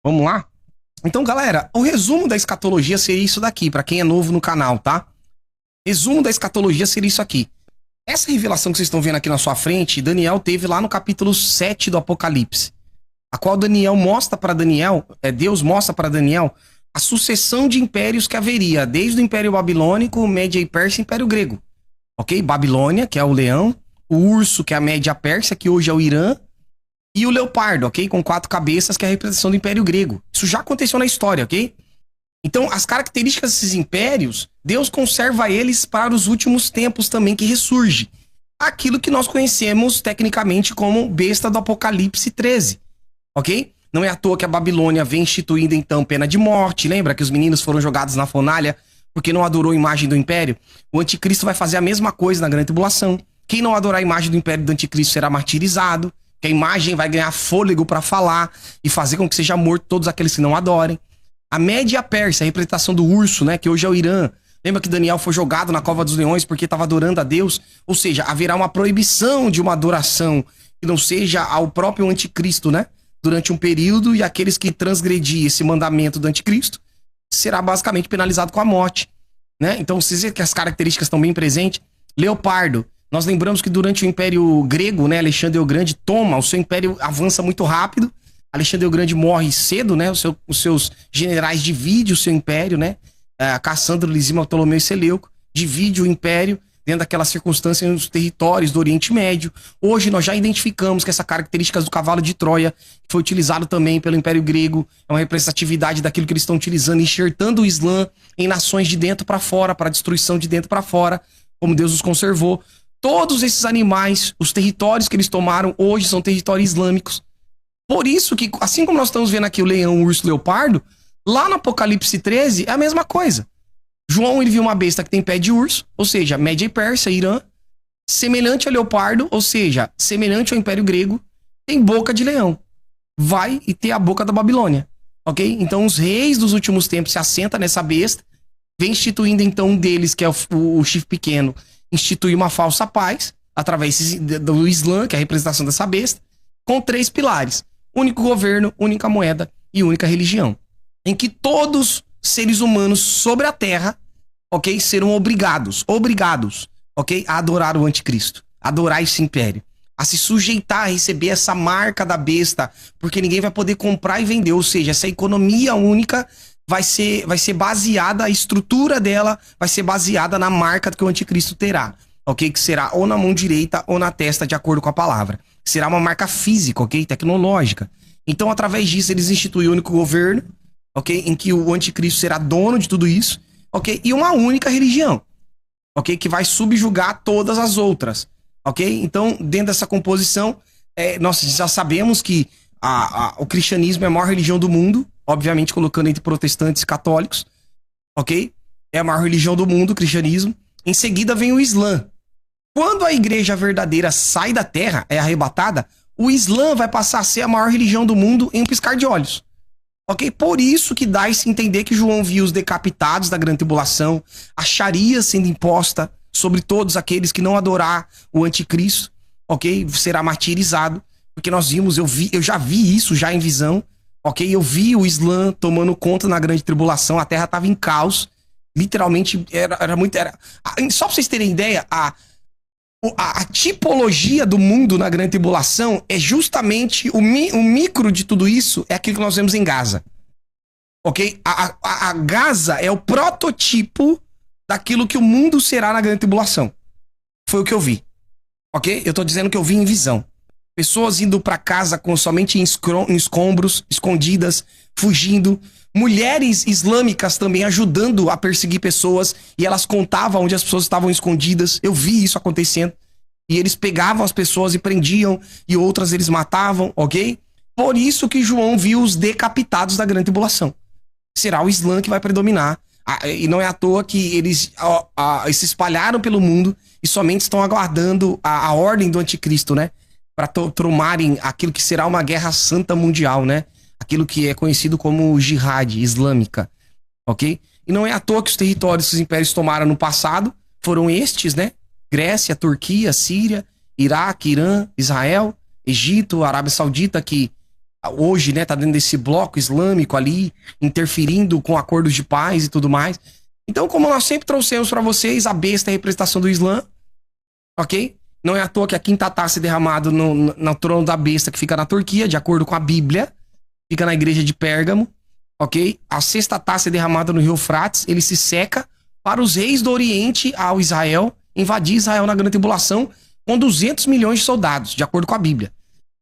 Vamos lá? Então, galera, o resumo da escatologia seria isso daqui, pra quem é novo no canal, tá? Resumo da escatologia seria isso aqui. Essa revelação que vocês estão vendo aqui na sua frente, Daniel teve lá no capítulo 7 do Apocalipse, a qual Daniel mostra para Daniel, Deus mostra para Daniel a sucessão de impérios que haveria, desde o Império Babilônico, Média e Pérsia e Império Grego. Ok? Babilônia, que é o leão, o urso, que é a Média Pérsia, que hoje é o Irã, e o leopardo, ok? Com 4 cabeças, que é a representação do Império Grego. Isso já aconteceu na história, ok? Então, as características desses impérios, Deus conserva eles para os últimos tempos também, que ressurge. Aquilo que nós conhecemos tecnicamente como besta do Apocalipse 13, ok? Não é à toa que a Babilônia vem instituindo, então, pena de morte. Lembra que os meninos foram jogados na fornalha porque não adorou a imagem do império? O anticristo vai fazer a mesma coisa na grande tribulação. Quem não adorar a imagem do império do anticristo será martirizado, que a imagem vai ganhar fôlego para falar e fazer com que seja morto todos aqueles que não adorem. A Média Pérsia, a representação do urso, né, que hoje é o Irã. Lembra que Daniel foi jogado na cova dos leões porque estava adorando a Deus? Ou seja, haverá uma proibição de uma adoração que não seja ao próprio anticristo, né? Durante um período, e aqueles que transgredir esse mandamento do anticristo será basicamente penalizado com a morte, né? Então, vocês veem que as características estão bem presentes. Leopardo. Nós lembramos que durante o Império Grego, né, Alexandre o Grande toma, o seu império avança muito rápido. Alexandre o Grande morre cedo, né? Os seus generais dividem o seu império, né? Cassandro, Lisímaco, Ptolomeu e Seleuco divide o império dentro daquelas circunstâncias nos territórios do Oriente Médio. Hoje nós já identificamos que essa característica do cavalo de Troia, que foi utilizado também pelo Império Grego, é uma representatividade daquilo que eles estão utilizando, enxertando o Islã em nações de dentro para fora, para destruição de dentro para fora, como Deus os conservou. Todos esses animais, os territórios que eles tomaram hoje são territórios islâmicos. Por isso que, assim como nós estamos vendo aqui o leão, o urso, o leopardo, lá no Apocalipse 13 é a mesma coisa. João, ele viu uma besta que tem pé de urso, ou seja, Média e Pérsia, Irã, semelhante ao leopardo, ou seja, semelhante ao Império Grego, tem boca de leão. Vai e ter a boca da Babilônia, ok? Então os reis dos últimos tempos se assentam nessa besta, vem instituindo então um deles, que é o chifre pequeno, institui uma falsa paz, através do Islã, que é a representação dessa besta, com 3 pilares: único governo, única moeda e única religião, em que todos seres humanos sobre a terra, ok, serão obrigados, ok, a adorar o anticristo, a adorar esse império, a se sujeitar a receber essa marca da besta, porque ninguém vai poder comprar e vender, ou seja, essa economia única vai ser baseada, a estrutura dela vai ser baseada na marca que o anticristo terá, ok, que será ou na mão direita ou na testa, de acordo com a palavra. Será uma marca física, ok, tecnológica. Então, através disso, eles instituem o único governo, ok, em que o anticristo será dono de tudo isso, ok, e uma única religião, ok, que vai subjugar todas as outras, ok. Então, dentro dessa composição, nós já sabemos que o cristianismo é a maior religião do mundo, obviamente colocando entre protestantes e católicos, ok, é a maior religião do mundo, o cristianismo. Em seguida vem o Islã. Quando a igreja verdadeira sai da terra, é arrebatada, o Islã vai passar a ser a maior religião do mundo em um piscar de olhos. Ok? Por isso que dá-se entender que João viu os decapitados da grande tribulação, a Sharia sendo imposta sobre todos aqueles que não adorar o anticristo, ok? Será martirizado, porque nós vimos, eu já vi isso já em visão, ok? Eu vi o Islã tomando conta na grande tribulação, a terra estava em caos, literalmente era muito... Só pra vocês terem ideia, a tipologia do mundo na grande tribulação é justamente o micro de tudo isso, é aquilo que nós vemos em Gaza, ok? A Gaza é o prototipo daquilo que o mundo será na grande tribulação. Foi o que eu vi, ok? Eu tô dizendo que eu vi em visão. Pessoas indo pra casa com somente em escombros, escondidas, fugindo. Mulheres islâmicas também ajudando a perseguir pessoas, e elas contavam onde as pessoas estavam escondidas. Eu vi isso acontecendo. E eles pegavam as pessoas e prendiam, e outras eles matavam, ok? Por isso que João viu os decapitados da grande tribulação. Será o Islã que vai predominar. E não é à toa que eles se espalharam pelo mundo e somente estão aguardando a ordem do anticristo, né? Para tomarem aquilo que será uma guerra santa mundial, né? Aquilo que é conhecido como jihad islâmica, ok? E não é à toa que os territórios que os impérios tomaram no passado foram estes, né? Grécia, Turquia, Síria, Iraque, Irã, Israel, Egito, Arábia Saudita, que hoje, né, tá dentro desse bloco islâmico ali, interferindo com acordos de paz e tudo mais. Então, como nós sempre trouxemos para vocês, a besta é a representação do Islã, ok? Não é à toa que a quinta taça é derramada no trono da besta que fica na Turquia, de acordo com a Bíblia, fica na igreja de Pérgamo, ok? A sexta taça é derramada no rio Eufrates, ele se seca para os reis do Oriente ao Israel, invadir Israel na grande tribulação com 200 milhões de soldados, de acordo com a Bíblia,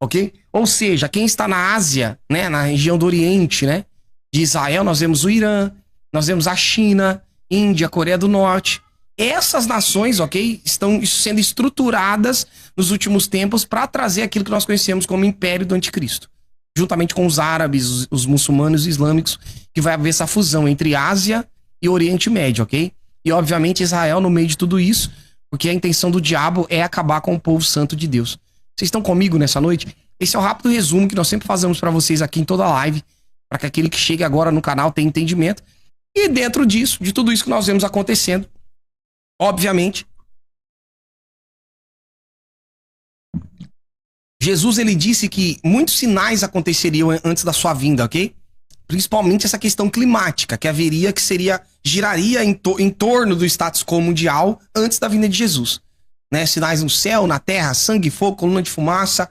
ok? Ou seja, quem está na Ásia, né, na região do Oriente, né, de Israel, nós vemos o Irã, nós vemos a China, Índia, Coreia do Norte. Essas nações, ok, estão sendo estruturadas nos últimos tempos para trazer aquilo que nós conhecemos como Império do Anticristo. Juntamente com os árabes, os muçulmanos e os islâmicos, que vai haver essa fusão entre Ásia e Oriente Médio, ok? E obviamente Israel no meio de tudo isso, porque a intenção do diabo é acabar com o povo santo de Deus. Vocês estão comigo nessa noite? Esse é o rápido resumo que nós sempre fazemos para vocês aqui em toda a live, para que aquele que chegue agora no canal tenha entendimento. E dentro disso, de tudo isso que nós vemos acontecendo, obviamente, Jesus ele disse que muitos sinais aconteceriam antes da sua vinda, ok? Principalmente essa questão climática, que haveria, que giraria em torno do status quo mundial antes da vinda de Jesus. Né? Sinais no céu, na terra, sangue, fogo, coluna de fumaça,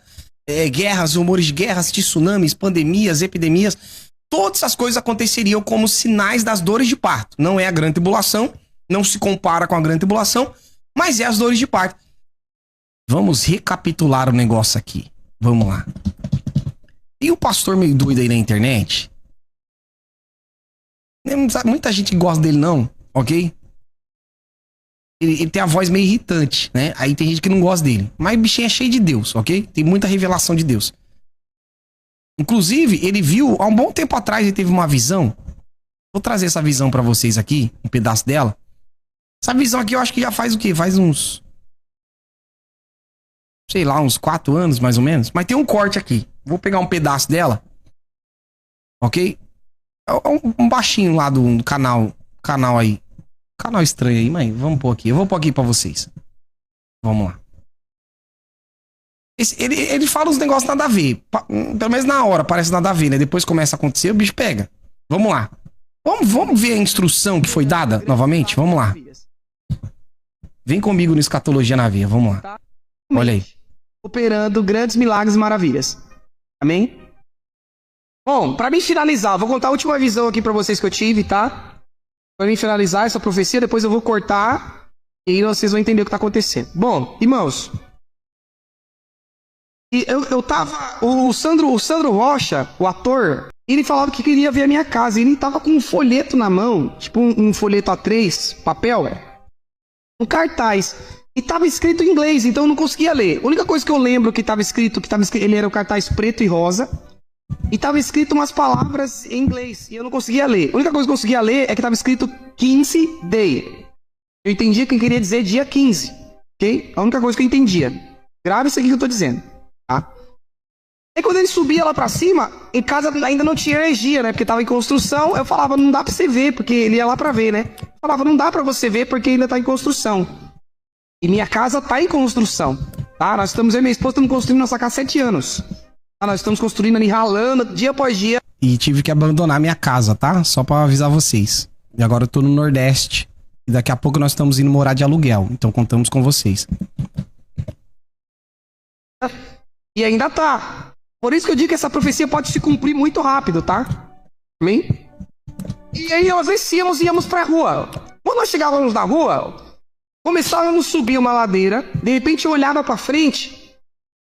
guerras, rumores de guerras, tsunamis, pandemias, epidemias. Todas essas coisas aconteceriam como sinais das dores de parto. Não é a grande tribulação, não se compara com a grande tribulação, mas é as dores de parto. Vamos recapitular o negócio aqui. Vamos lá. E o pastor meio doido aí na internet? Muita gente gosta dele não, ok? Ele tem a voz meio irritante, né? Aí tem gente que não gosta dele. Mas o bichinho é cheio de Deus, ok? Tem muita revelação de Deus. Inclusive, ele viu, há um bom tempo atrás, ele teve uma visão. Vou trazer essa visão pra vocês aqui, um pedaço dela. Essa visão aqui eu acho que já faz o quê? Faz uns... sei lá, uns 4 anos, mais ou menos. Mas tem um corte aqui. Vou pegar um pedaço dela. Ok? Um baixinho lá do canal aí. Canal estranho aí, mas vamos pôr aqui. Eu vou pôr aqui pra vocês. Vamos lá. Ele fala uns negócios nada a ver. Pelo menos na hora parece nada a ver, né? Depois começa a acontecer, o bicho pega. Vamos lá. Vamos ver a instrução que foi dada novamente? Vamos lá. Vem comigo no Escatologia na Veia. Vamos lá. Olha aí. Operando grandes milagres e maravilhas. Amém? Bom, pra mim finalizar, vou contar a última visão aqui pra vocês que eu tive, tá? Pra mim finalizar essa profecia, depois eu vou cortar e aí vocês vão entender o que tá acontecendo. Bom, irmãos, eu tava... O Sandro Rocha, o ator, ele falava que queria ver a minha casa. Ele tava com um folheto na mão, tipo um folheto A3, papel, um cartaz. E tava escrito em inglês, então eu não conseguia ler. A única coisa que eu lembro que tava escrito, ele era um cartaz preto e rosa. E tava escrito umas palavras em inglês, e eu não conseguia ler. A única coisa que eu conseguia ler é que tava escrito 15 day. Eu entendia que queria dizer dia 15, ok? A única coisa que eu entendia. Grave isso aqui que eu tô dizendo, tá? Aí quando ele subia lá pra cima, em casa ainda não tinha energia, né? Porque tava em construção. Eu falava, não dá pra você ver, porque ele ia lá pra ver, né? Eu falava, não dá pra você ver porque ainda tá em construção. E minha casa tá em construção, tá? Eu e minha esposa estamos construindo nossa casa há 7 anos. Tá? Nós estamos construindo ali, ralando, dia após dia. E tive que abandonar minha casa, tá? Só pra avisar vocês. E agora eu tô no Nordeste. E daqui a pouco nós estamos indo morar de aluguel. Então contamos com vocês. E ainda tá. Por isso que eu digo que essa profecia pode se cumprir muito rápido, tá? Amém? E aí nós íamos pra rua. Quando nós chegávamos na rua... começávamos a subir uma ladeira, de repente eu olhava para frente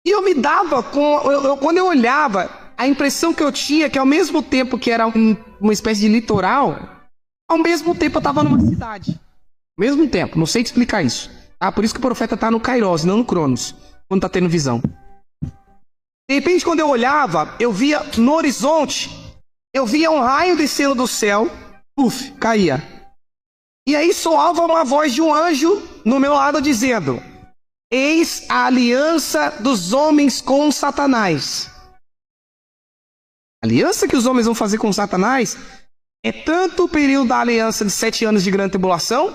e eu me dava quando eu olhava, a impressão que eu tinha que ao mesmo tempo que era uma espécie de litoral, ao mesmo tempo eu estava numa cidade. Ao mesmo tempo, não sei te explicar isso. Tá? Por isso que o profeta está no Kairos, não no Cronos, quando está tendo visão. De repente, quando eu olhava, eu via no horizonte, eu via um raio descendo do céu, caía. E aí soava uma voz de um anjo no meu lado dizendo: eis a aliança dos homens com Satanás. A aliança que os homens vão fazer com Satanás é tanto o período da aliança de 7 anos de grande tribulação,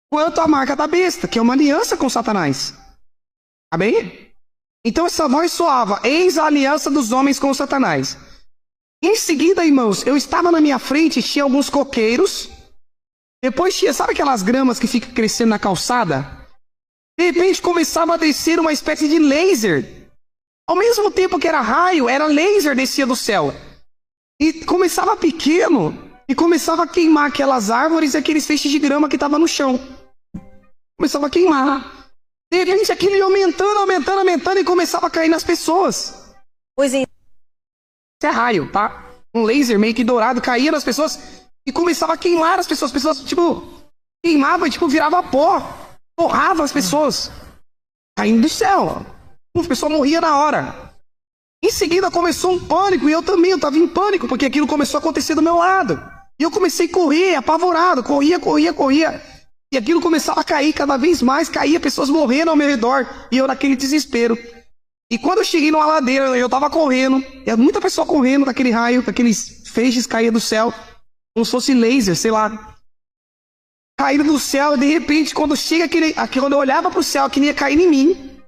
quanto a marca da besta, que é uma aliança com Satanás. Amém? Então essa voz soava: eis a aliança dos homens com Satanás. Em seguida, irmãos, eu estava na minha frente, tinha alguns coqueiros. Depois tinha, sabe aquelas gramas que ficam crescendo na calçada? De repente começava a descer uma espécie de laser. Ao mesmo tempo que era raio, era laser descia do céu. E começava pequeno e começava a queimar aquelas árvores e aqueles feixes de grama que estavam no chão. Começava a queimar. De repente aquilo ia aumentando e começava a cair nas pessoas. Pois é. Isso é raio, tá? Um laser meio que dourado caía nas pessoas e começava a queimar as pessoas. As pessoas, tipo, queimava e, tipo, virava pó. Torrava as pessoas. Caindo do céu. A pessoa morria na hora. Em seguida começou um pânico e eu também, eu tava em pânico, porque aquilo começou a acontecer do meu lado. E eu comecei a correr, apavorado, corria. E aquilo começava a cair cada vez mais, caía, pessoas morrendo ao meu redor. E eu naquele desespero. E quando eu cheguei numa ladeira, eu tava correndo, e muita pessoa correndo daquele raio, daqueles feixes caíam do céu, como se fosse laser, sei lá. Caíram do céu, e de repente, quando eu olhava pro céu, aquilo ia cair em mim.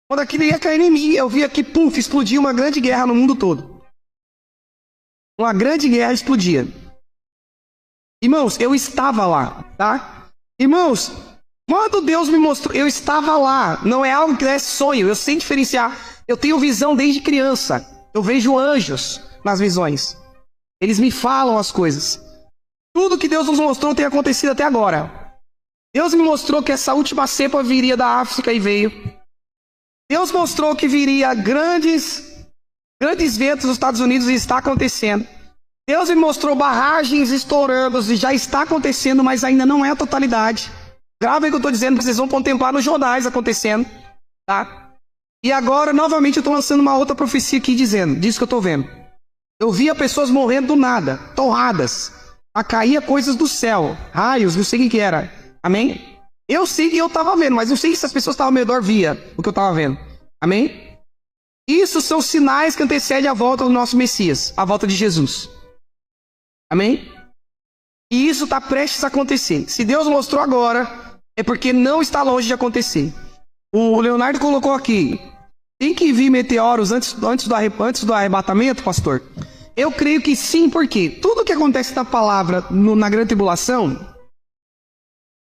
Quando aquilo ia cair em mim, eu via que, puf, explodia uma grande guerra no mundo todo. Uma grande guerra explodia. Irmãos, eu estava lá, tá? Irmãos, quando Deus me mostrou, eu estava lá. Não é algo que é sonho, eu sei diferenciar. Eu tenho visão desde criança. Eu vejo anjos nas visões. Eles me falam as coisas. Tudo que Deus nos mostrou tem acontecido até agora. Deus me mostrou que essa última cepa viria da África e veio. Deus mostrou que viria grandes ventos nos Estados Unidos e está acontecendo. Deus me mostrou barragens estourando e já está acontecendo, mas ainda não é a totalidade. Gravem o que eu estou dizendo, que vocês vão contemplar nos jornais acontecendo, tá? E agora, novamente, eu estou lançando uma outra profecia aqui dizendo, disso que eu estou vendo. Eu via pessoas morrendo do nada, torradas. A cair coisas do céu, raios, não sei o que era. Amém? Eu sei que eu estava vendo, mas eu sei que se as pessoas estavam ao meu redor via o que eu estava vendo. Amém? Isso são sinais que antecedem a volta do nosso Messias, a volta de Jesus. Amém? E isso está prestes a acontecer. Se Deus mostrou agora, é porque não está longe de acontecer. O Leonardo colocou aqui: tem que vir meteoros antes do arrebatamento, pastor? Eu creio que sim, porque tudo que acontece na palavra na grande tribulação,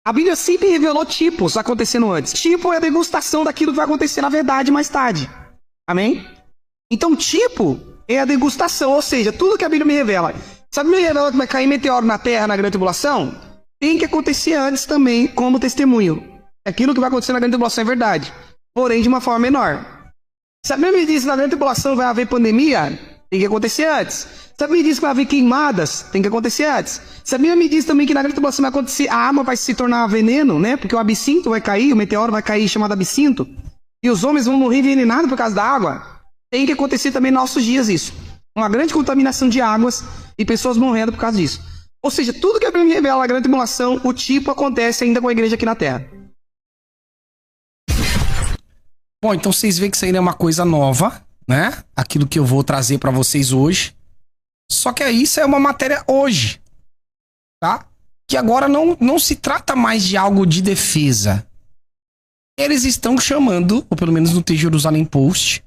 a Bíblia sempre revelou tipos acontecendo antes. Tipo é a degustação daquilo que vai acontecer na verdade mais tarde. Amém? Então tipo é a degustação, ou seja, tudo que a Bíblia me revela. Se a Bíblia me revela que vai cair meteoro na Terra na grande tribulação, tem que acontecer antes também como testemunho. Aquilo que vai acontecer na grande tribulação é verdade, porém de uma forma menor. Se a Bíblia me diz que na grande tribulação vai haver pandemia, tem que acontecer antes. Se a Bíblia diz que vai haver queimadas, tem que acontecer antes. Se a Bíblia me diz também que na grande tribulação vai acontecer, a água vai se tornar veneno, né? Porque o absinto vai cair, o meteoro vai cair chamado absinto, e os homens vão morrer envenenados por causa da água. Tem que acontecer também nos nossos dias isso. Uma grande contaminação de águas e pessoas morrendo por causa disso. Ou seja, tudo que a Bíblia me revela na grande tribulação, o tipo acontece ainda com a igreja aqui na Terra. Bom, então vocês veem que isso aí é uma coisa nova, né? Aquilo que eu vou trazer pra vocês hoje. Só que isso é uma matéria hoje, tá? Que agora não se trata mais de algo de defesa. Eles estão chamando, ou pelo menos no The Jerusalem Post,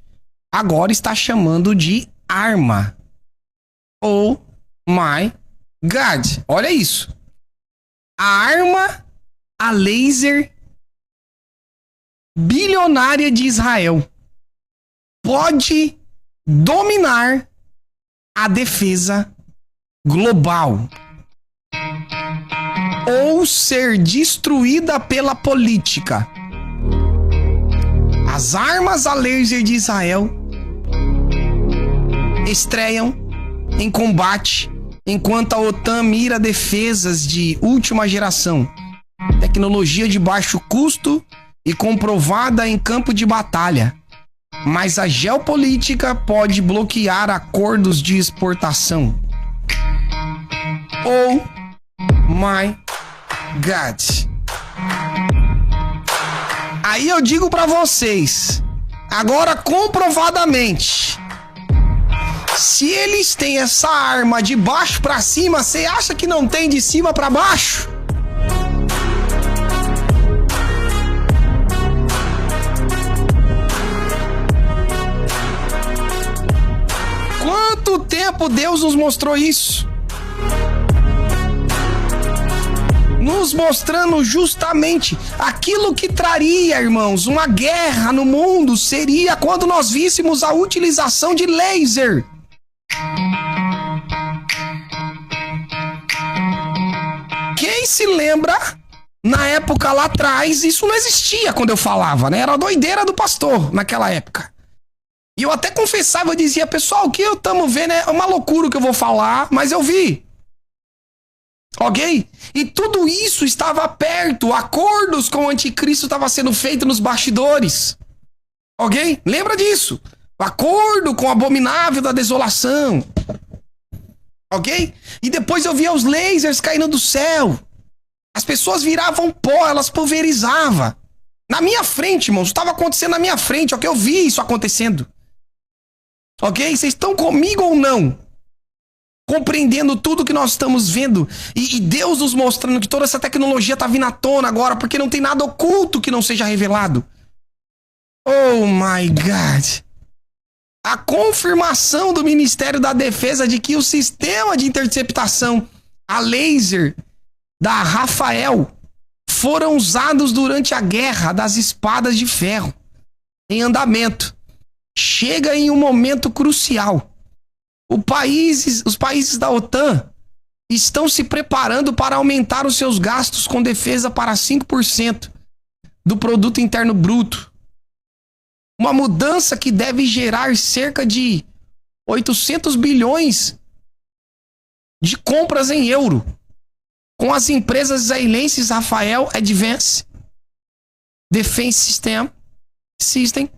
agora está chamando de arma. Oh my God. Olha isso. A arma a laser bilionária de Israel pode dominar a defesa global ou ser destruída pela política. As armas a laser de Israel estreiam em combate enquanto a OTAN mira defesas de última geração, tecnologia de baixo custo e comprovada em campo de batalha. Mas a geopolítica pode bloquear acordos de exportação. Oh my God. Aí eu digo pra vocês, agora comprovadamente, se eles têm essa arma de baixo pra cima, você acha que não tem de cima pra baixo? tempo Deus nos mostrou isso. Nos mostrando justamente aquilo que traria, irmãos, uma guerra no mundo seria quando nós víssemos a utilização de laser. Quem se lembra, na época lá atrás, isso não existia quando eu falava, né? Era a doideira do pastor naquela época. E eu até confessava, eu dizia, pessoal, o que eu estamos vendo é uma loucura o que eu vou falar, mas eu vi. Ok? E tudo isso estava perto, acordos com o anticristo estavam sendo feitos nos bastidores. Ok? Lembra disso? Acordo com o abominável da desolação. Ok? E depois eu via os lasers caindo do céu. As pessoas viravam pó, elas pulverizavam. Na minha frente, irmãos, estava acontecendo na minha frente, ok? Eu vi isso acontecendo. Ok? Vocês estão comigo ou não? Compreendendo tudo que nós estamos vendo e Deus nos mostrando que toda essa tecnologia está vindo à tona agora, porque não tem nada oculto que não seja revelado. Oh my God! A confirmação do Ministério da Defesa de que o sistema de interceptação a laser da Rafael foram usados durante a guerra das espadas de ferro em andamento. Chega em um momento crucial. Os países da OTAN estão se preparando para aumentar os seus gastos com defesa para 5% do produto interno bruto. Uma mudança que deve gerar cerca de 800 bilhões de compras em euro, com as empresas israelenses Rafael Advanced Defense System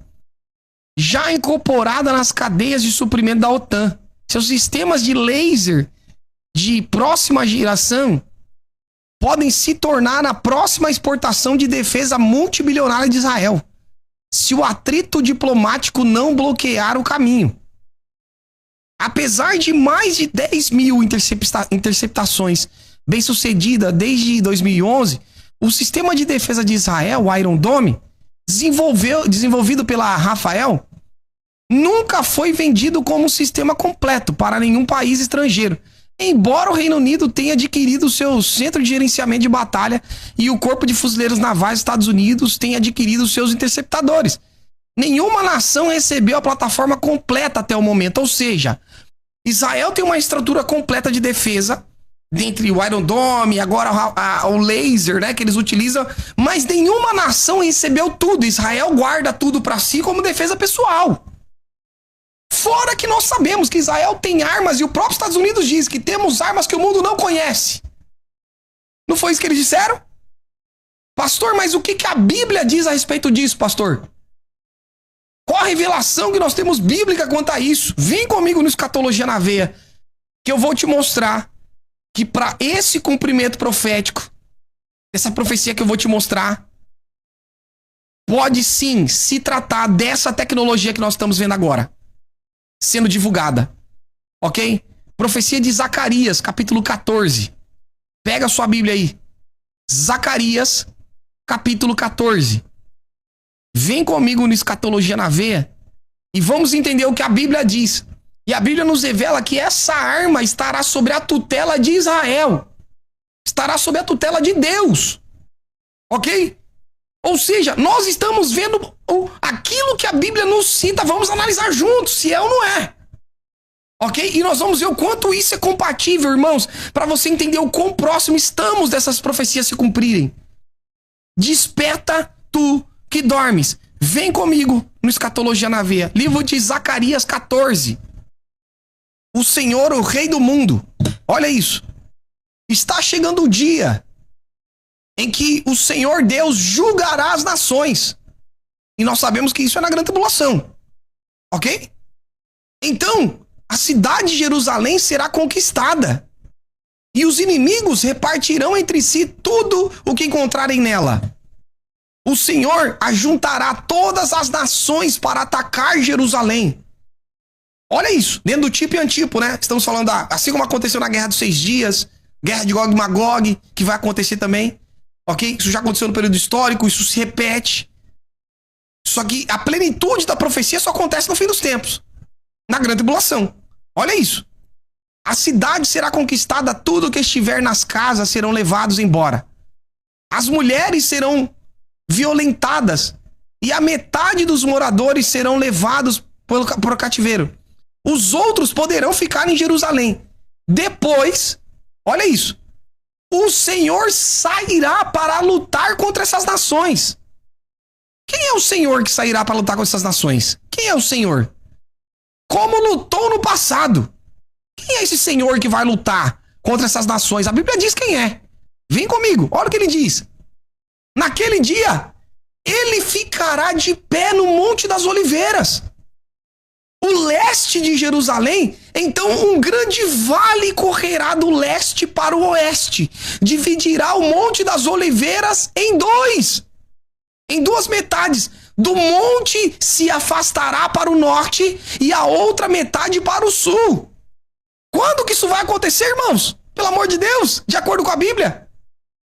já incorporada nas cadeias de suprimento da OTAN. Seus sistemas de laser de próxima geração podem se tornar a próxima exportação de defesa multibilionária de Israel, se o atrito diplomático não bloquear o caminho. Apesar de mais de 10 mil interceptações bem-sucedidas desde 2011, o sistema de defesa de Israel, o Iron Dome, desenvolvido pela Rafael, nunca foi vendido como um sistema completo para nenhum país estrangeiro, embora o Reino Unido tenha adquirido o seu centro de gerenciamento de batalha e o Corpo de Fuzileiros Navais dos Estados Unidos tenha adquirido os seus interceptadores. Nenhuma nação recebeu a plataforma completa até o momento, ou seja, Israel tem uma estrutura completa de defesa, dentre o Iron Dome, agora o laser, né, que eles utilizam, mas nenhuma nação recebeu tudo. Israel guarda tudo para si como defesa pessoal. Fora que nós sabemos que Israel tem armas e o próprio Estados Unidos diz que temos armas que o mundo não conhece. Não foi isso que eles disseram? Pastor, mas o que a Bíblia diz a respeito disso, pastor? Qual a revelação que nós temos bíblica quanto a isso? Vem comigo no Escatologia na Veia, que eu vou te mostrar que para esse cumprimento profético, essa profecia que eu vou te mostrar, pode sim se tratar dessa tecnologia que nós estamos vendo agora sendo divulgada, ok? Profecia de Zacarias, capítulo 14. Pega a sua Bíblia aí. Zacarias, capítulo 14. Vem comigo no Escatologia na Veia e vamos entender o que a Bíblia diz. E a Bíblia nos revela que essa arma estará sobre a tutela de Israel. Estará sob a tutela de Deus. Ok? Ou seja, nós estamos vendo aquilo que a Bíblia nos cita, vamos analisar juntos, se é ou não é. Ok? E nós vamos ver o quanto isso é compatível, irmãos, para você entender o quão próximo estamos dessas profecias se cumprirem. Desperta tu que dormes. Vem comigo no Escatologia na Veia. Livro de Zacarias 14. O Senhor, o Rei do mundo. Olha isso. Está chegando o dia em que o Senhor Deus julgará as nações. E nós sabemos que isso é na grande tribulação. Ok? Então, a cidade de Jerusalém será conquistada. E os inimigos repartirão entre si tudo o que encontrarem nela. O Senhor ajuntará todas as nações para atacar Jerusalém. Olha isso, dentro do tipo e antipo, né? Estamos falando, assim como aconteceu na Guerra dos 6 Dias, Guerra de Gog e Magog, que vai acontecer também. Ok? Isso já aconteceu no período histórico, isso se repete. Só que a plenitude da profecia só acontece no fim dos tempos. Na grande tribulação. Olha isso. A cidade será conquistada, tudo que estiver nas casas serão levados embora. As mulheres serão violentadas e a metade dos moradores serão levados para o cativeiro. Os outros poderão ficar em Jerusalém. Depois, olha isso, o Senhor sairá para lutar contra essas nações. Quem é o Senhor que sairá para lutar contra essas nações? Quem é o Senhor? Como lutou no passado? Quem é esse Senhor que vai lutar contra essas nações? A Bíblia diz quem é. Vem comigo, olha o que ele diz. Naquele dia, ele ficará de pé no Monte das Oliveiras. O leste de Jerusalém, então um grande vale correrá do leste para o oeste. Dividirá o Monte das Oliveiras em duas metades. Do monte se afastará para o norte e a outra metade para o sul. Quando que isso vai acontecer, irmãos? Pelo amor de Deus, de acordo com a Bíblia.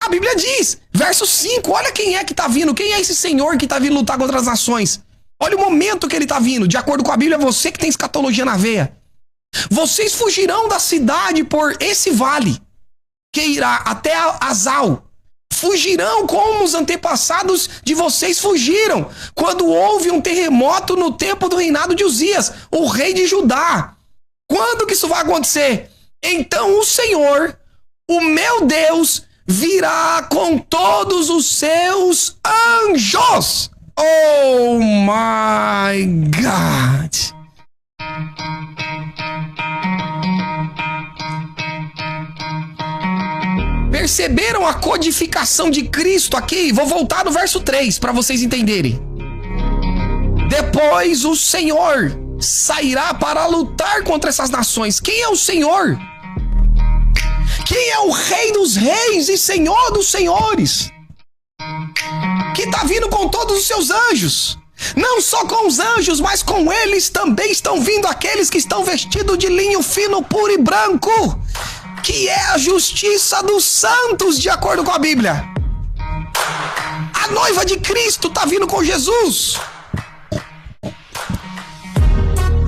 A Bíblia diz, verso 5, olha quem é que está vindo, quem é esse Senhor que está vindo lutar contra as nações. Olha o momento que ele está vindo, de acordo com a Bíblia, você que tem escatologia na veia. Vocês fugirão da cidade por esse vale, que irá até Azal. Fugirão como os antepassados de vocês fugiram, quando houve um terremoto no tempo do reinado de Uzias, o rei de Judá. Quando que isso vai acontecer? Então o Senhor, o meu Deus, virá com todos os seus anjos. Oh my God! Perceberam a codificação de Cristo aqui? Vou voltar no verso 3 para vocês entenderem. Depois o Senhor sairá para lutar contra essas nações. Quem é o Senhor? Quem é o Rei dos Reis e Senhor dos Senhores? Que está vindo com todos os seus anjos. Não só com os anjos, mas com eles também estão vindo aqueles que estão vestidos de linho fino, puro e branco, que é a justiça dos santos, de acordo com a Bíblia. A noiva de Cristo está vindo com Jesus.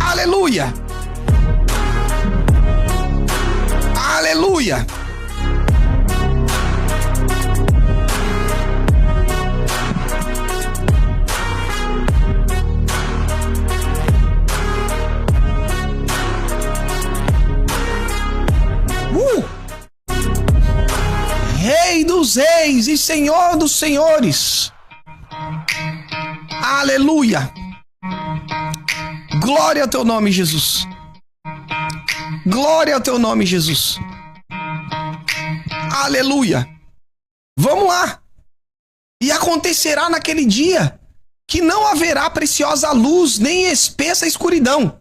Aleluia. Aleluia. Rei dos reis e Senhor dos senhores. Aleluia. Glória ao teu nome, Jesus. Glória ao teu nome, Jesus. Aleluia. Vamos lá. E acontecerá naquele dia que não haverá preciosa luz, nem espessa escuridão.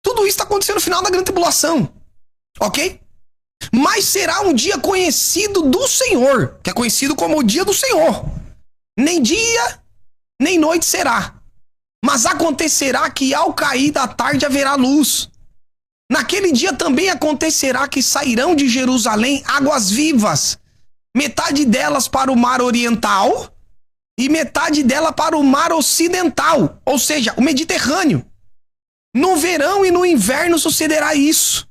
Tudo isso está acontecendo no final da grande tribulação. Ok? Mas será um dia conhecido do Senhor, que é conhecido como o dia do Senhor. Nem dia, nem noite será. Mas acontecerá que ao cair da tarde haverá luz. Naquele dia também acontecerá que sairão de Jerusalém águas vivas, metade delas para o mar oriental e metade dela para o mar ocidental, ou seja, o Mediterrâneo. No verão e no inverno sucederá isso.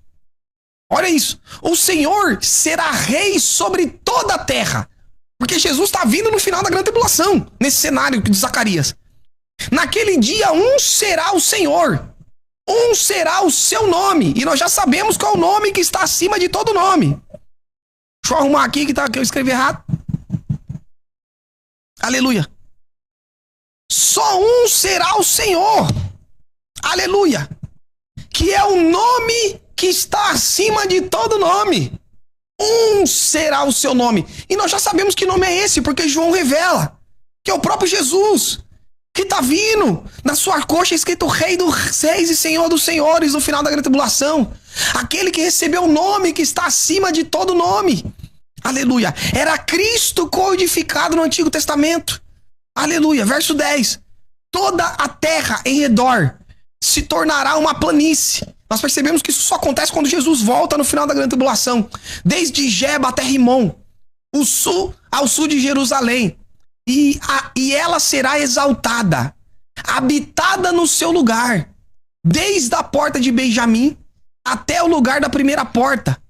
Olha isso, o Senhor será rei sobre toda a terra, porque Jesus está vindo no final da grande tribulação, nesse cenário de Zacarias. Naquele dia, um será o Senhor, um será o seu nome, e nós já sabemos qual é o nome que está acima de todo nome. Deixa eu arrumar aqui que eu escrevi errado. Aleluia. Só um será o Senhor, aleluia, que é o nome que está acima de todo nome. Um será o seu nome. E nós já sabemos que nome é esse, porque João revela que é o próprio Jesus, que está vindo. Na sua coxa escrito Rei dos Reis e Senhor dos Senhores no final da grande tribulação. Aquele que recebeu o nome que está acima de todo nome. Aleluia. Era Cristo codificado no Antigo Testamento. Aleluia. Verso 10. Toda a terra em redor se tornará uma planície. Nós percebemos que isso só acontece quando Jesus volta no final da grande tribulação. Desde Geba até Rimon, ao sul de Jerusalém. E ela será exaltada, habitada no seu lugar. Desde a porta de Benjamim até o lugar da primeira porta,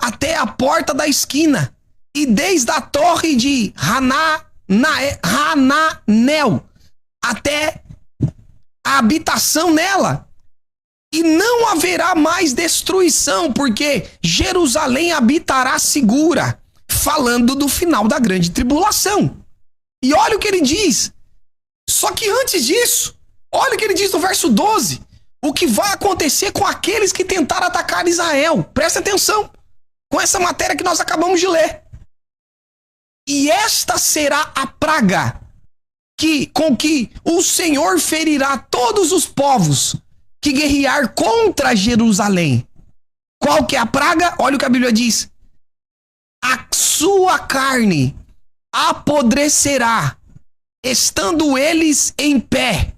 até a porta da esquina, e desde a torre de Hananel até a habitação nela. E não haverá mais destruição, porque Jerusalém habitará segura, falando do final da grande tribulação. E olha o que ele diz. Só que antes disso, olha o que ele diz no verso 12. O que vai acontecer com aqueles que tentaram atacar Israel. Presta atenção com essa matéria que nós acabamos de ler. E esta será a praga com que o Senhor ferirá todos os povos que guerrear contra Jerusalém. Qual que é a praga? Olha o que a Bíblia diz. A sua carne apodrecerá, estando eles em pé,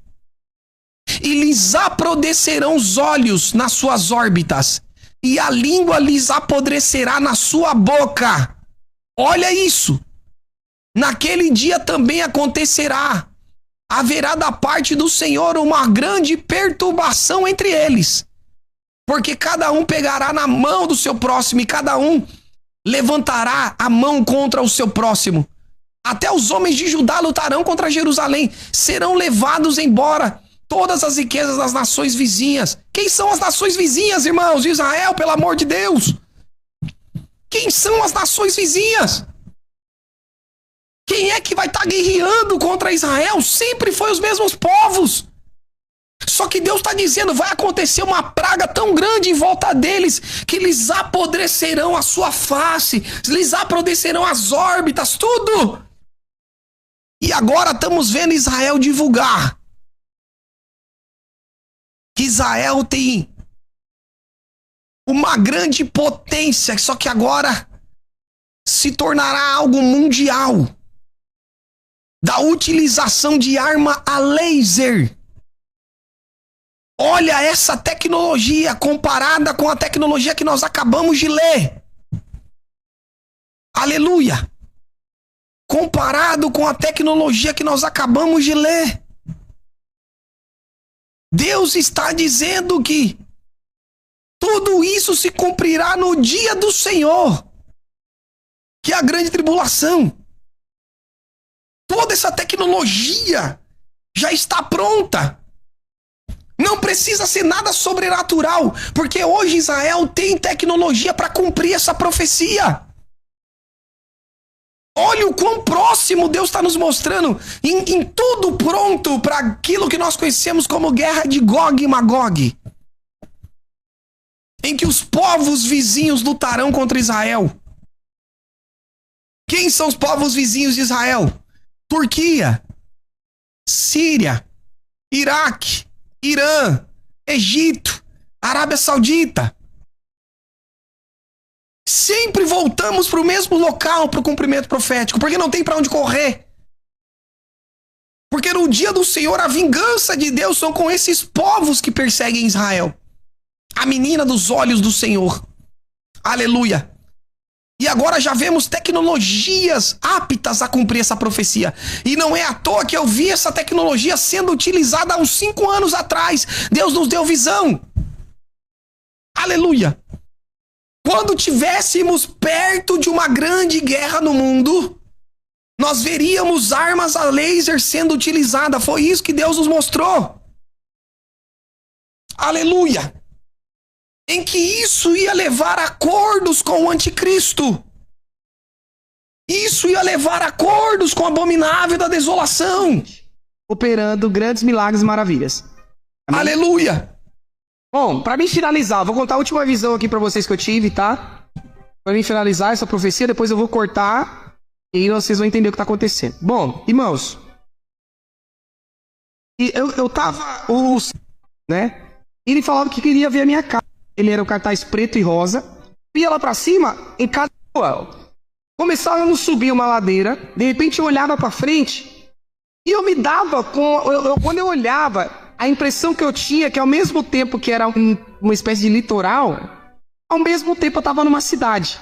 e lhes apodrecerão os olhos nas suas órbitas, e a língua lhes apodrecerá na sua boca. Olha isso. Naquele dia também acontecerá. Haverá da parte do Senhor uma grande perturbação entre eles, porque cada um pegará na mão do seu próximo, e cada um levantará a mão contra o seu próximo. Até os homens de Judá lutarão contra Jerusalém. Serão levados embora todas as riquezas das nações vizinhas. Quem são as nações vizinhas, irmãos? Israel, pelo amor de Deus. Quem são as nações vizinhas? Quem é que vai estar guerreando contra Israel? Sempre foi os mesmos povos. Só que Deus está dizendo, vai acontecer uma praga tão grande em volta deles, que lhes apodrecerão a sua face, lhes apodrecerão as órbitas, tudo. E agora estamos vendo Israel divulgar que Israel tem uma grande potência, só que agora se tornará algo mundial, da utilização de arma a laser. Olha essa tecnologia comparada com a tecnologia que nós acabamos de ler. Aleluia! Comparado com a tecnologia que nós acabamos de ler. Deus está dizendo que tudo isso se cumprirá no dia do Senhor, que é a grande tribulação. Toda essa tecnologia já está pronta. Não precisa ser nada sobrenatural, porque hoje Israel tem tecnologia para cumprir essa profecia. Olha o quão próximo Deus está nos mostrando, em tudo pronto para aquilo que nós conhecemos como guerra de Gog e Magog, em que os povos vizinhos lutarão contra Israel. Quem são os povos vizinhos de Israel? Turquia, Síria, Iraque, Irã, Egito, Arábia Saudita. Sempre voltamos para o mesmo local para o cumprimento profético, porque não tem para onde correr. Porque no dia do Senhor, a vingança de Deus são com esses povos que perseguem Israel. A menina dos olhos do Senhor. Aleluia. E agora já vemos tecnologias aptas a cumprir essa profecia. E não é à toa que eu vi essa tecnologia sendo utilizada há uns 5 anos atrás. Deus nos deu visão. Aleluia. Quando tivéssemos perto de uma grande guerra no mundo, nós veríamos armas a laser sendo utilizadas. Foi isso que Deus nos mostrou. Aleluia. Em que isso ia levar a acordos com o anticristo. Isso ia levar a acordos com o abominável da desolação. Operando grandes milagres e maravilhas. Amém? Aleluia. Bom, para mim finalizar, vou contar a última visão aqui para vocês que eu tive, tá? Para mim finalizar essa profecia, depois eu vou cortar e aí vocês vão entender o que tá acontecendo. Bom, irmãos, eu tava, né? Ele falava que queria ver a minha cara. Ele era um cartaz preto e rosa. Ia lá para cima, em cada rua. Começávamos a subir uma ladeira, de repente eu olhava para frente e eu me dava quando eu olhava, a impressão que eu tinha que ao mesmo tempo que era uma espécie de litoral, ao mesmo tempo eu estava numa cidade.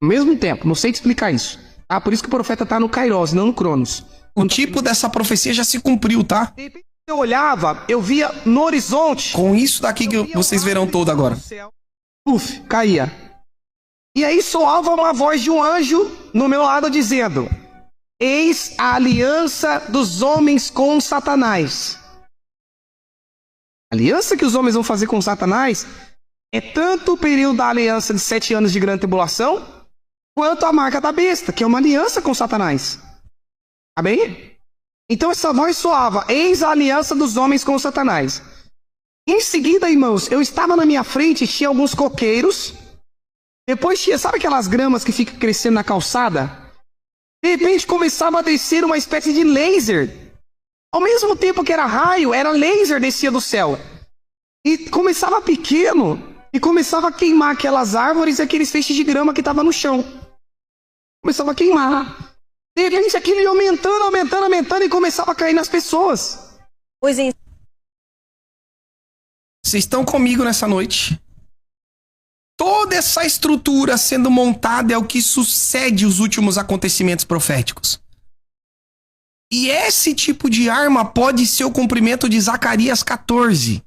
Ao mesmo tempo, não sei te explicar isso. Tá? Por isso que o profeta está no Kairos, não no Cronos. O tipo dessa profecia já se cumpriu, tá? De repente eu olhava, eu via no horizonte. Com isso daqui que vocês verão todo agora. Puf, caía. E aí soava uma voz de um anjo no meu lado dizendo: eis a aliança dos homens com Satanás. A aliança que os homens vão fazer com Satanás é tanto o período da aliança de 7 anos de grande tribulação, quanto a marca da besta, que é uma aliança com Satanás. Amém? Então essa voz soava: eis a aliança dos homens com Satanás. Em seguida, irmãos, eu estava na minha frente, tinha alguns coqueiros. Depois tinha, sabe aquelas gramas que ficam crescendo na calçada? De repente começava a descer uma espécie de laser. Ao mesmo tempo que era raio, era laser, descia do céu. E começava pequeno, e começava a queimar aquelas árvores e aqueles feixes de grama que estavam no chão. Começava a queimar. De repente aquilo ia aumentando, aumentando, aumentando, e começava a cair nas pessoas. Pois é. Vocês estão comigo nessa noite? Toda essa estrutura sendo montada é o que sucede os últimos acontecimentos proféticos. E esse tipo de arma pode ser o cumprimento de Zacarias 14,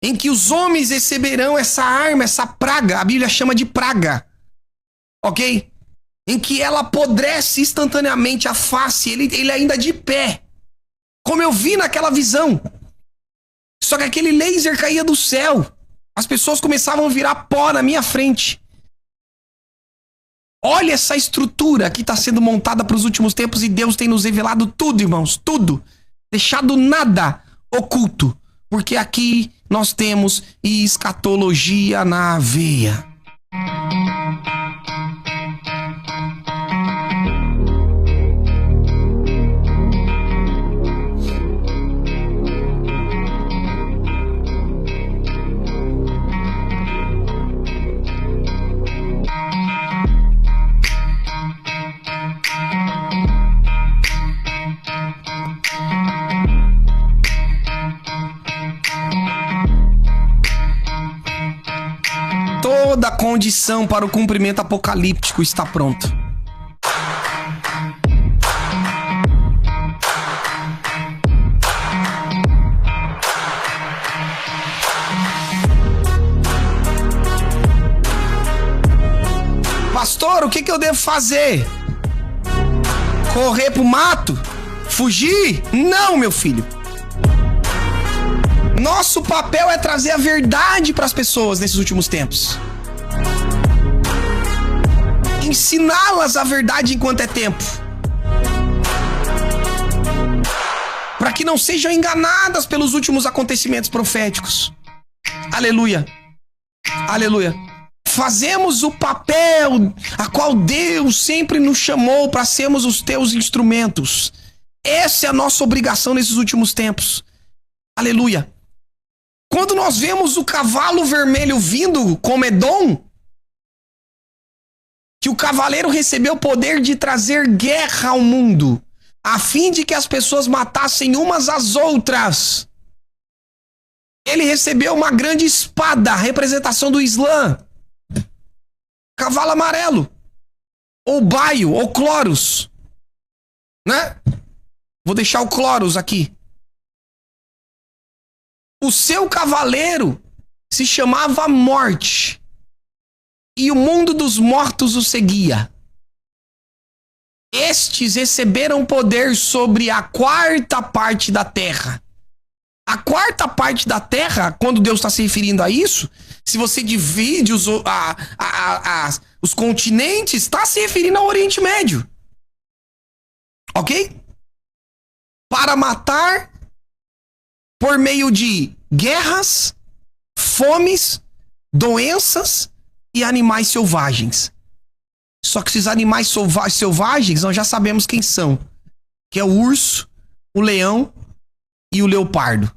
em que os homens receberão essa arma, essa praga, a Bíblia chama de praga, ok? Em que ela apodrece instantaneamente a face, ele ainda de pé, como eu vi naquela visão. Só que aquele laser caía do céu. As pessoas começavam a virar pó na minha frente. Olha essa estrutura que está sendo montada para os últimos tempos, e Deus tem nos revelado tudo, irmãos, tudo. Deixado nada oculto. Porque aqui nós temos escatologia na veia. Toda a condição para o cumprimento apocalíptico está pronto. Pastor, o que eu devo fazer? Correr pro mato? Fugir? Não, meu filho. Nosso papel é trazer a verdade para as pessoas nesses últimos tempos. Ensiná-las a verdade enquanto é tempo. Para que não sejam enganadas pelos últimos acontecimentos proféticos. Aleluia. Aleluia. Fazemos o papel a qual Deus sempre nos chamou para sermos os teus instrumentos. Essa é a nossa obrigação nesses últimos tempos. Aleluia. Quando nós vemos o cavalo vermelho vindo como Edom, que o cavaleiro recebeu o poder de trazer guerra ao mundo, a fim de que as pessoas matassem umas às outras. Ele recebeu uma grande espada, representação do Islã. Cavalo amarelo. Ou baio, ou cloros. Né? Vou deixar o cloros aqui. O seu cavaleiro se chamava Morte. E o mundo dos mortos o seguia. Estes receberam poder sobre a quarta parte da terra. A quarta parte da terra, quando Deus está se referindo a isso, se você divide os continentes, está se referindo ao Oriente Médio. Ok? Para matar por meio de guerras, fomes, doenças e animais selvagens. Só que esses animais selvagens nós já sabemos quem são. Que é o urso, o leão e o leopardo.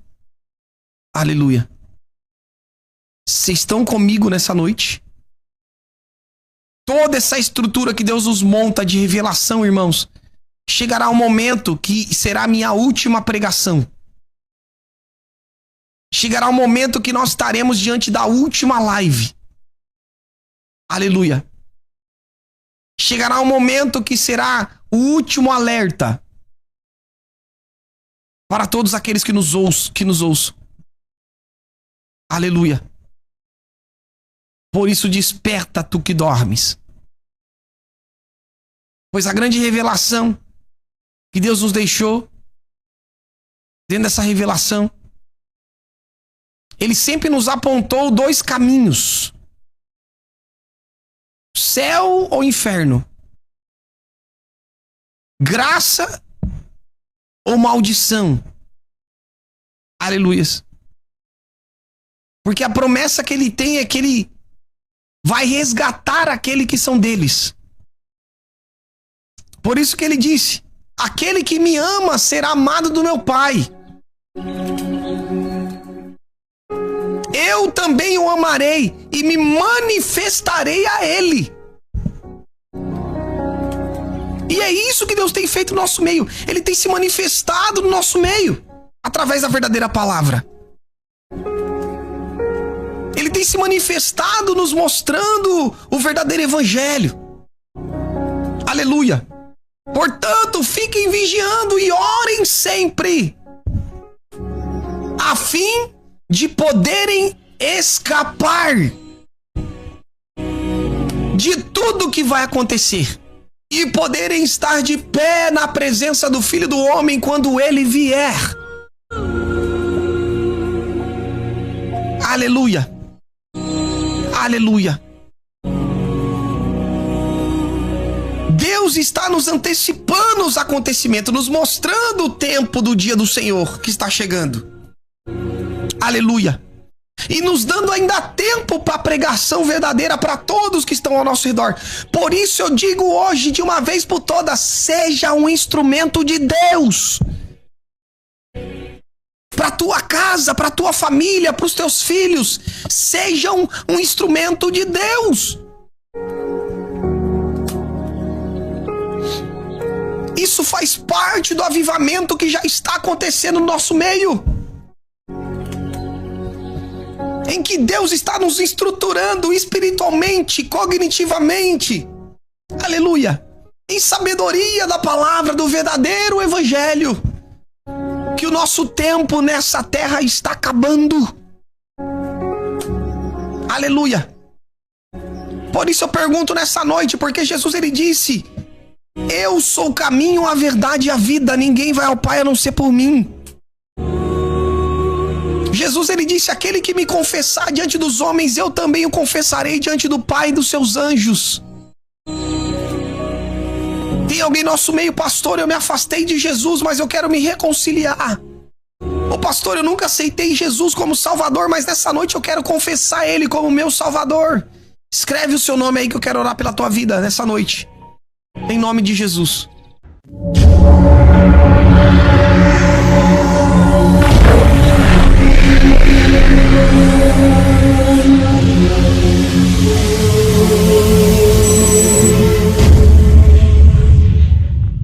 Aleluia. Vocês estão comigo nessa noite? Toda essa estrutura que Deus nos monta de revelação, irmãos, chegará um momento que será a minha última pregação. Chegará um momento que nós estaremos diante da última live. Aleluia. Chegará um momento que será o último alerta para todos aqueles que nos ouçam. Aleluia. Por isso desperta tu que dormes. Pois a grande revelação que Deus nos deixou, dentro dessa revelação, Ele sempre nos apontou 2 caminhos: céu ou inferno, graça ou maldição. Aleluias. Porque a promessa que Ele tem é que Ele vai resgatar aquele que são deles. Por isso que Ele disse: aquele que me ama será amado do meu Pai. Eu também o amarei e me manifestarei a Ele. E é isso que Deus tem feito no nosso meio. Ele tem se manifestado no nosso meio, através da verdadeira palavra. Ele tem se manifestado nos mostrando o verdadeiro evangelho. Aleluia. Portanto, fiquem vigiando e orem sempre, a fim de poderem escapar de tudo que vai acontecer e poderem estar de pé na presença do Filho do Homem quando Ele vier. Aleluia. Aleluia. Deus está nos antecipando os acontecimentos, nos mostrando o tempo do dia do Senhor que está chegando. Aleluia. E nos dando ainda tempo para a pregação verdadeira para todos que estão ao nosso redor. Por isso eu digo hoje, de uma vez por todas, seja um instrumento de Deus. Para tua casa, para tua família, para os teus filhos. Seja um instrumento de Deus. Isso faz parte do avivamento que já está acontecendo no nosso meio, em que Deus está nos estruturando espiritualmente, cognitivamente, aleluia, em sabedoria da palavra, do verdadeiro evangelho, que o nosso tempo nessa terra está acabando, aleluia. Por isso eu pergunto nessa noite, porque Jesus ele disse: eu sou o caminho, a verdade e a vida, ninguém vai ao Pai a não ser por mim. Jesus ele disse: aquele que me confessar diante dos homens, eu também o confessarei diante do Pai e dos seus anjos. Tem alguém no nosso meio: pastor, eu me afastei de Jesus, mas eu quero me reconciliar. Ô pastor, eu nunca aceitei Jesus como Salvador, mas nessa noite eu quero confessar Ele como meu Salvador. Escreve o seu nome aí que eu quero orar pela tua vida nessa noite, em nome de Jesus.